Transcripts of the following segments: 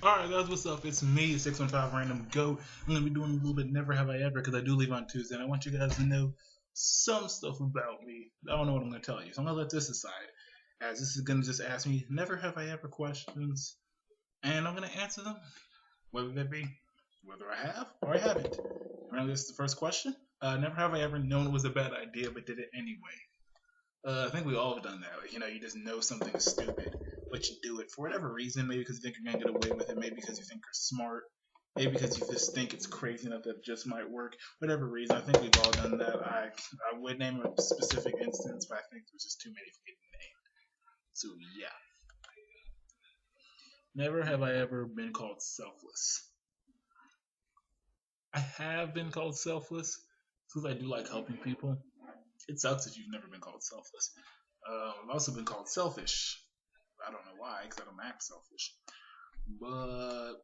Alright guys, what's up? It's me, 615 Random Goat. I'm going to be doing a little bit Never Have I Ever because I do leave on Tuesday and I want you guys to know some stuff about me. I don't know what I'm going to tell you, so I'm going to let this aside. As this is going to just ask me Never Have I Ever questions and I'm going to answer them, whether they be whether I have or I haven't. Remember, this is the first question. Never have I ever known it was a bad idea but did it anyway. I think we all have done that. Like, you just know something is stupid, but you do it for whatever reason. Maybe because you think you're gonna get away with it. Maybe because you think you're smart. Maybe because you just think it's crazy enough that it just might work. Whatever reason, I think we've all done that. I would name a specific instance, but I think there's just too many for me to name. So yeah. Never have I ever been called selfless. I have been called selfless because I do like helping people. It sucks if you've never been called selfless. I've also been called selfish. I don't know why, because I don't act selfish. But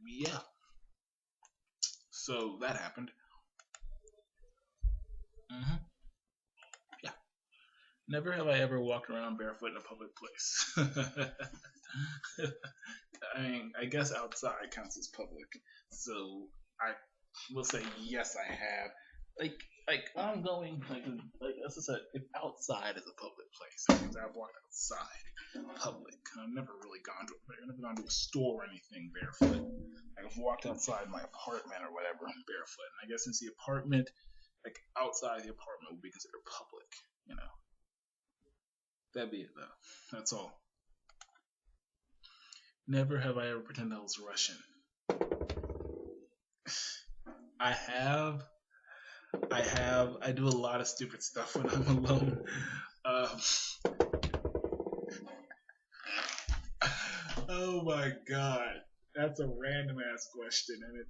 yeah, so that happened. Yeah. Never have I ever walked around barefoot in a public place. I mean, I guess outside counts as public, so I will say yes, I have. Like when I'm going like as I said, if outside is a public place, that means I've walked outside public. I've never really gone to a store or anything barefoot. Like I've walked outside my apartment or whatever barefoot. And I guess since the apartment, like outside the apartment would be considered public. That'd be it though. That's all. Never have I ever pretended I was Russian. I have. I do a lot of stupid stuff when I'm alone. Uh, oh my god. That's a random ass question, and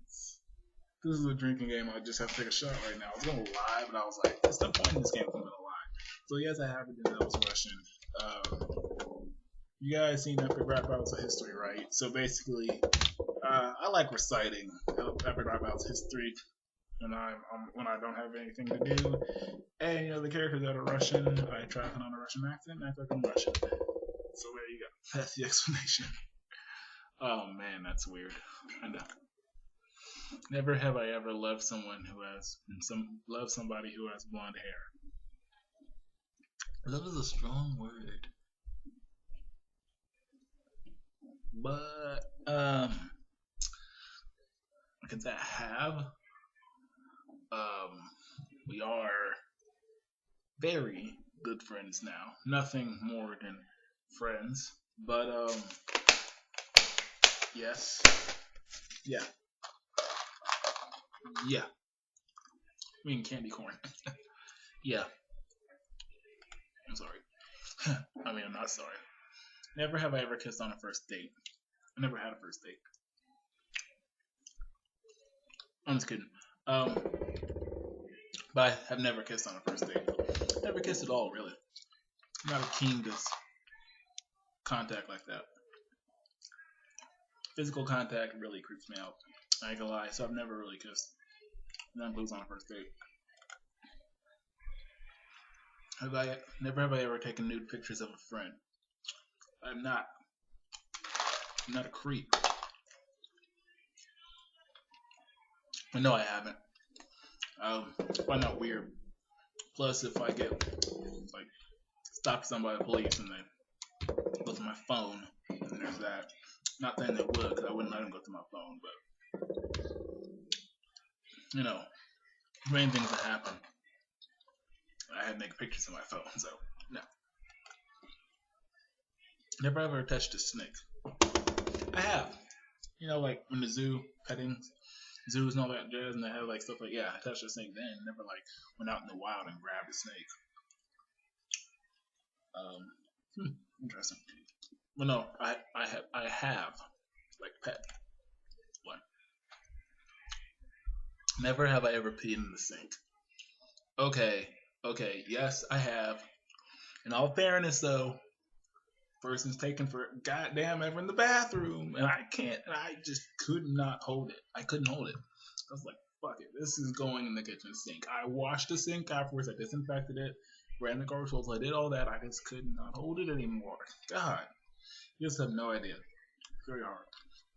this is a drinking game. I just have to take a shot right now. I was gonna lie, but I was like, there's no point in this game if I'm gonna lie. So yes, I have pretended I was Russian. You guys seen Epic Rap Battles of History, right? So basically, I like reciting Epic Rap Battles of History when I don't have anything to do. And the characters that are Russian, I try to put on a Russian accent and act like I'm Russian. So there you go. That's the explanation. Oh man, that's weird. I know. Never have I ever loved somebody who has blonde hair. Love is a strong word, but I can say I have. We are very good friends now. Nothing more than friends, but yes, yeah, yeah. I mean candy corn. Yeah, I'm sorry. I mean I'm not sorry. Never have I ever kissed on a first date. I never had a first date. I'm just kidding. But I have never kissed on a first date. Never kissed at all, really. I'm not keen to contact like that. Physical contact really creeps me out. I ain't gonna lie, so I've never really kissed. That includes on a first date. Never have I ever taken nude pictures of a friend. I'm not. I'm not a creep. But no, I haven't. I find that weird. Plus, if I get like stopped by the police and they go through my phone, and there's that. Not saying they would, because I wouldn't let them go through my phone, but main things that happen. I had to make pictures of my phone, so no. Never ever touched a snake. I have. Like in the zoo, petting zoos and all that jazz, and they have like stuff like I touched a snake then. Never like went out in the wild and grabbed a snake. Interesting. Well, no, I have like pet one. Never have I ever peed in the sink. Okay, yes, I have. In all fairness, though, person's taken for goddamn ever in the bathroom, and I just could not hold it. I couldn't hold it. I was like, fuck it, this is going in the kitchen sink. I washed the sink afterwards, I disinfected it, ran the garbage I did all that, I just could not hold it anymore. God, you just have no idea. It's very hard.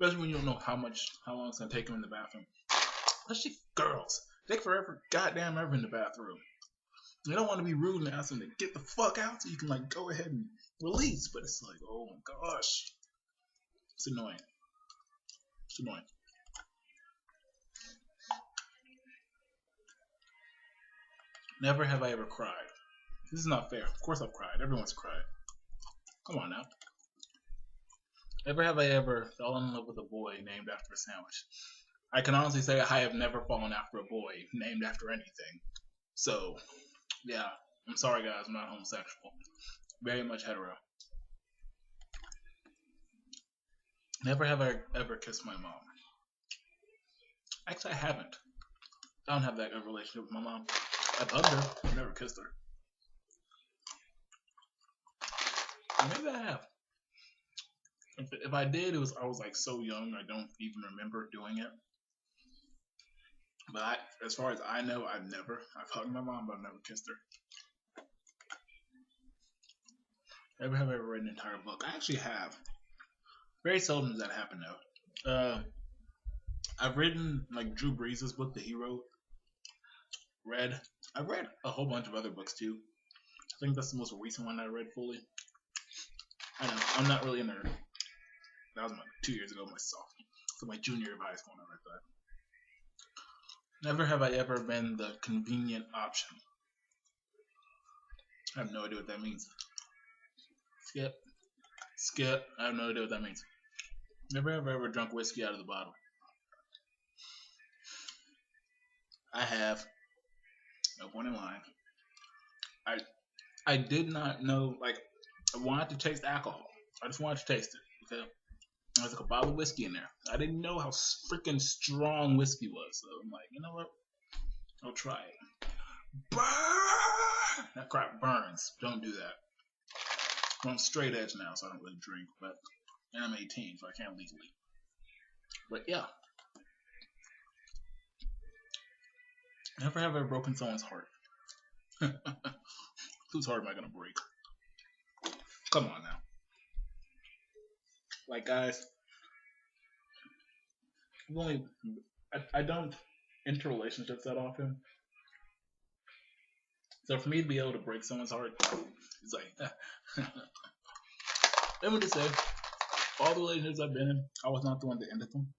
Especially when you don't know how long it's gonna take them in the bathroom. Especially girls. They take forever, goddamn ever in the bathroom. You don't want to be rude and ask them to get the fuck out so you can like go ahead and release, but it's like, oh my gosh, it's annoying. It's annoying. Never have I ever cried. This is not fair. Of course I've cried. Everyone's cried. Come on now. Never have I ever fallen in love with a boy named after a sandwich. I can honestly say I have never fallen after a boy named after anything. So, yeah. I'm sorry guys, I'm not homosexual. Very much hetero. Never have I ever kissed my mom. Actually, I haven't. I don't have that good relationship with my mom. I've hugged her, I've never kissed her. Maybe I have. If I did, I was like so young, I don't even remember doing it. But as far as I know, I've hugged my mom, but I've never kissed her. Never have I ever read an entire book. I actually have. Very seldom does that happen though. I've written like Drew Brees' book that he wrote. I've read a whole bunch of other books too. I think that's the most recent one I read fully. I know, I'm not really a nerd. That was like 2 years ago, so my junior year of high school, I read that. Never have I ever been the convenient option. I have no idea what that means. Skip. I have no idea what that means. Never have I ever drunk whiskey out of the bottle. I have. No point in lying. I did not know, like, I wanted to taste alcohol. I just wanted to taste it. Okay. There's like a bottle of whiskey in there. I didn't know how freaking strong whiskey was, so I'm like, you know what? I'll try it. Burn! That crap burns. Don't do that. I'm on straight edge now, so I don't really drink, but I'm 18, so I can't legally. But yeah. Never have I ever broken someone's heart. Whose heart am I gonna break? Come on now. Like guys, I don't enter relationships that often. So for me to be able to break someone's heart, it's like let me just say, all the relationships I've been in, I was not the one that ended them.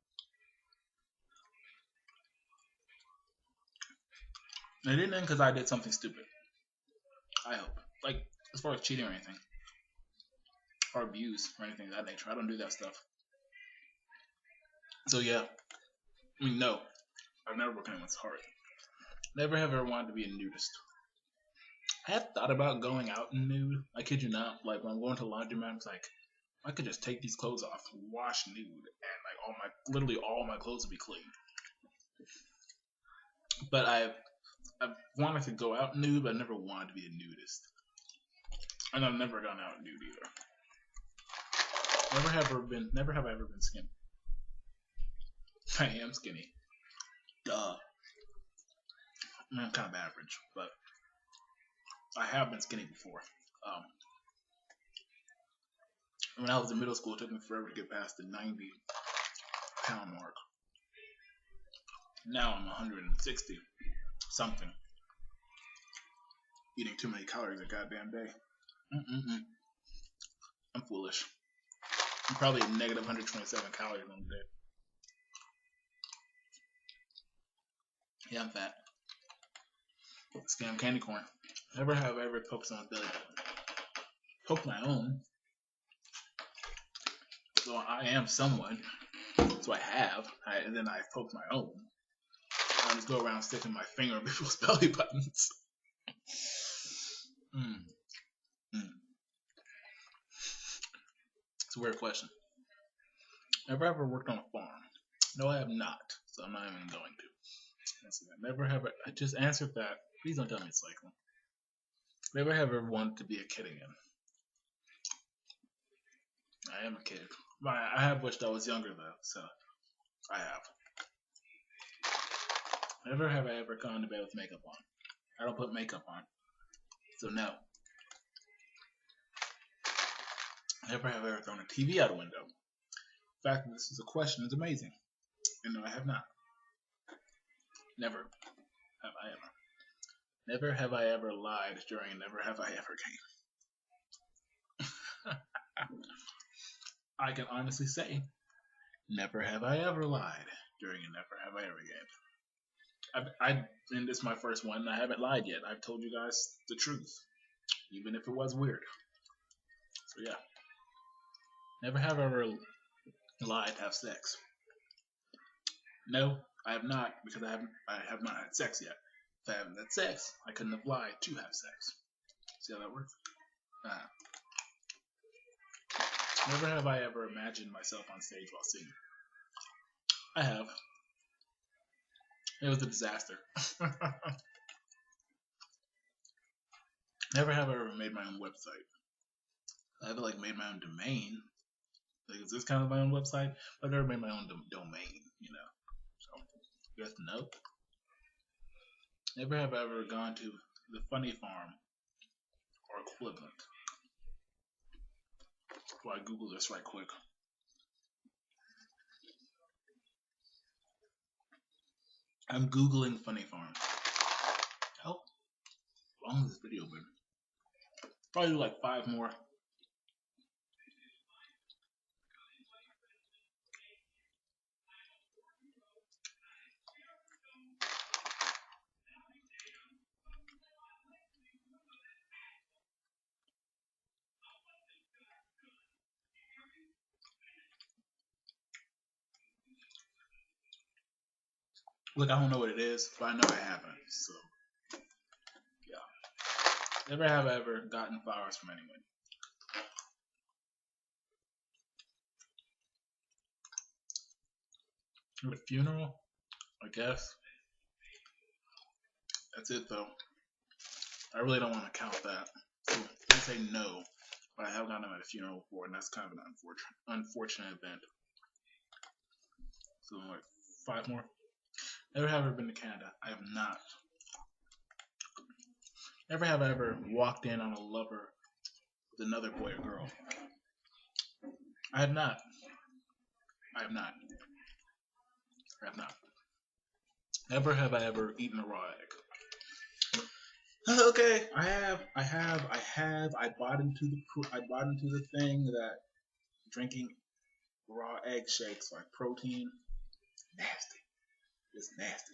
And it didn't end because I did something stupid. I hope. Like, as far as cheating or anything. Or abuse or anything of that nature. I don't do that stuff. So yeah. I mean, no. I've never broken anyone's heart. Never have ever wanted to be a nudist. I have thought about going out in nude. I kid you not. Like, when I'm going to the laundromat, I'm like, I could just take these clothes off, wash nude, and like literally all my clothes would be clean. But I've wanted to go out nude, but I never wanted to be a nudist. And I've never gone out nude either. Never have I ever been skinny. I am skinny. Duh. I mean, I'm kind of average, but I have been skinny before. When I was in middle school, it took me forever to get past the 90-pound mark. Now I'm 160 something. Eating too many calories a goddamn day. I'm foolish. I'm probably at negative 127 calories on the day. Yeah, I'm fat. Scam candy corn. Never have I ever poked someone's belly button. Poked my own. So I am someone. So I have. And then I poked my own. I just go around sticking my finger in people's belly buttons. It's a weird question. Never ever worked on a farm. No, I have not. So I'm not even going to. Never have I just answered that. Please don't tell me it's cycling. Never have ever wanted to be a kid again. I am a kid. I have wished I was younger though, so I have. Never have I ever gone to bed with makeup on. I don't put makeup on. So no. Never have I ever thrown a TV out a window. fact that this is a question is amazing. And no, I have not. Never have I ever. Never have I ever lied during a Never Have I Ever game. I can honestly say, never have I ever lied during a Never Have I Ever game. And this is my first one. I haven't lied yet. I've told you guys the truth, even if it was weird. So yeah, never have I ever lied to have sex. No, I have not, because I have not had sex yet. If I haven't had sex, I couldn't have lied to have sex. See how that works? Never have I ever imagined myself on stage while singing. I have. It was a disaster. Never have I ever made my own website. I haven't like made my own domain. Like, is this kind of my own website? I've never made my own domain, you know. So you have to know. Never have I ever gone to the Funny Farm or equivalent. So I Google this right quick. I'm Googling Funny Farm. How long is this video been? Probably like 5 more. Look, I don't know what it is, but I know I haven't. So, yeah. Never have I ever gotten flowers from anyone. At a funeral, I guess. That's it, though. I really don't want to count that. So, I say no, but I have gotten them at a funeral before, and that's kind of an unfortunate event. So, like 5 more. Never have I ever been to Canada. I have not. Never have I ever walked in on a lover with another boy or girl. I have not. I have not. I have not. Never have I ever eaten a raw egg. Okay, I have. I bought into the thing that drinking raw egg shakes like protein. Nasty. It's nasty.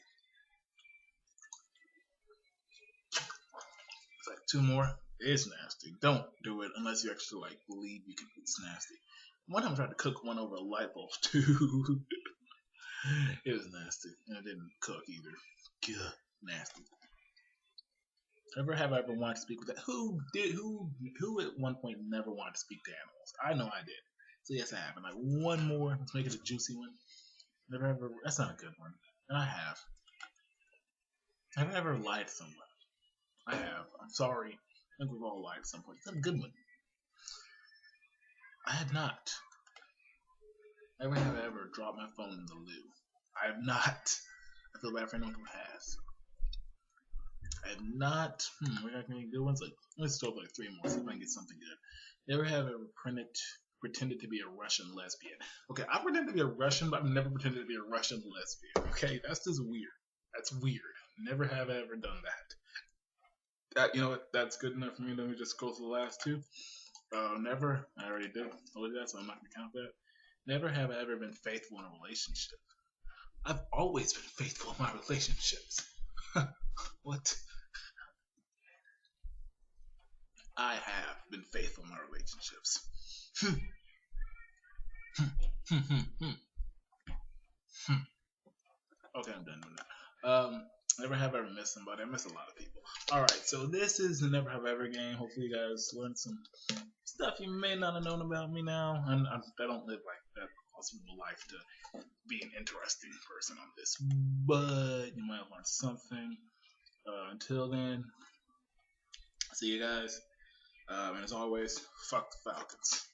It's like 2 more. It is nasty. Don't do it unless you actually like believe you can. It's nasty. One time I tried to cook one over a light bulb too. It was nasty, and it didn't cook either. Gah, nasty. Never have I ever wanted to speak with that. Who at one point never wanted to speak to animals? I know I did. So yes, I have. And like one more. Let's make it a juicy one. Never ever. That's not a good one. And I have. Have I ever lied to someone? I have. I'm sorry. I think we've all lied at some point. It's not a good one. I have not. Never have I ever dropped my phone in the loo. I have not. I feel bad for anyone who has. I have not. We got any good ones? Like, let's throw like 3 more. See if I can get something good. Never have I ever pretended to be a Russian lesbian. Okay, I pretend to be a Russian, but I've never pretended to be a Russian lesbian. Okay, that's just weird. That's weird. Never have I ever done that. You know what? That's good enough for me. Let me just go to the last 2. Never. I already did. Told you that, so I'm not gonna count that. Never have I ever been faithful in a relationship. I've always been faithful in my relationships. What? I have been faithful in my relationships. Okay, I'm done with that. Never have I ever missed somebody. I miss a lot of people. Alright, so this is the Never Have I Ever game. Hopefully you guys learned some stuff you may not have known about me now. I don't live like that possible life to be an interesting person on this, but you might have learned something. Until then, see you guys. And as always, fuck the Falcons.